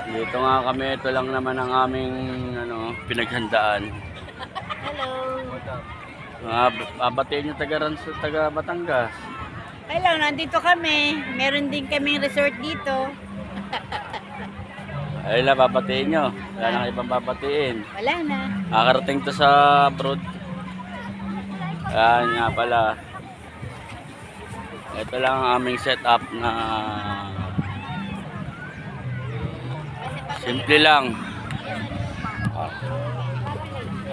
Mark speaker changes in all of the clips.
Speaker 1: Dito nga kami, ito lang naman ang aming pinaghandaan.
Speaker 2: Hello.
Speaker 1: Babatiin nyo taga Batangas.
Speaker 2: Hello, nandito kami. Meron din kaming resort dito.
Speaker 1: Ay lang, babatiin nyo. Wala na kayo ibang babatiin.
Speaker 2: Wala na.
Speaker 1: Nakarating to sa abroad. Ayan nga pala. Ito lang ang aming setup na simple lang.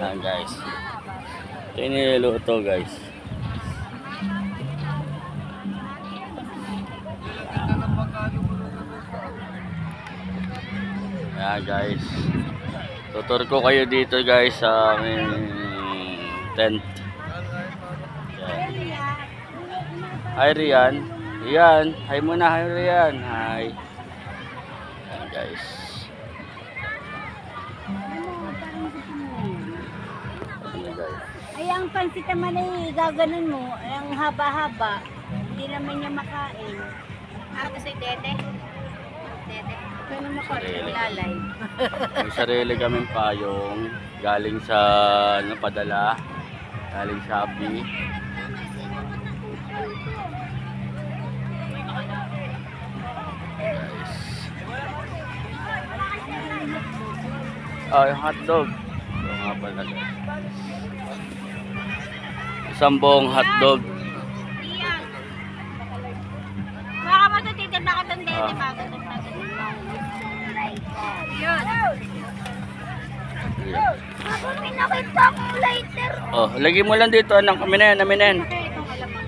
Speaker 1: Ayan guys. Ito yung niluluto guys. Ayan guys. Tutur ko kayo dito guys sa aming tent. Ayan. Hi Rian. Rian. Hi muna. Hi Rian. Hi. Ayan guys.
Speaker 2: Ay, ang pansit naman ay gaganon mo. Ang haba-haba. Hindi naman niya makain. Ako si Dede. Dede. Kaya makain. Lalay.
Speaker 1: May sarili kaming payong. Galing sa padala. Galing sa Shopee. Guys. Oh, yung hotdog. Ito nga pala guys. Isang buong hotdog.
Speaker 2: Baka mo ito titip na katong Dede bago ito yun. Ako pinakita kong lighter.
Speaker 1: Oh, lagi mo lang dito anak. Aminin, aminin.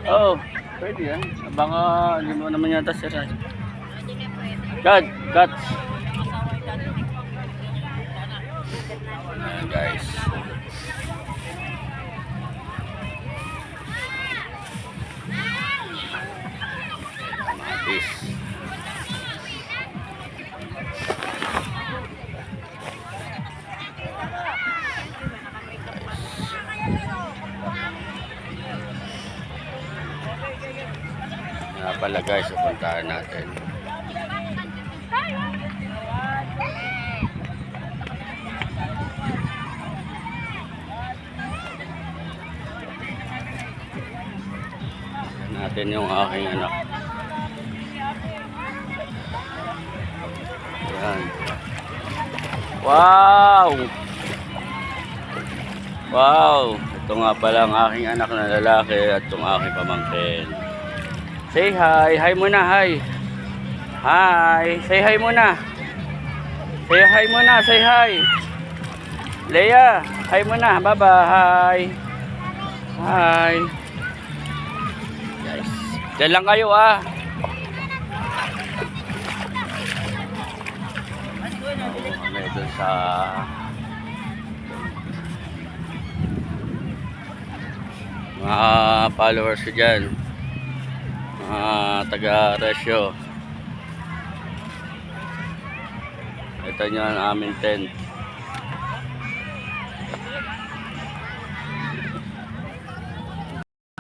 Speaker 1: Oh, pwede yan. Baka hindi mo naman yata sira. Cut, cut. Ayan guys. Matis. Nga pala guys, pupuntahan natin. Natin yung aking anak. Ayan. Wow! Wow! Ito nga pala ang aking anak na lalaki at itong aking pamangkin. Say hi! Hi muna! Hi! Hi! Say hi muna! Say hi muna! Say hi! Leia! Hi muna! Bye-bye! Hi! Hi! Guys, dyan lang kayo ah! Kami dun sa mga followers ko dyan, mga taga-resyo. Ito nyo ang aming tent.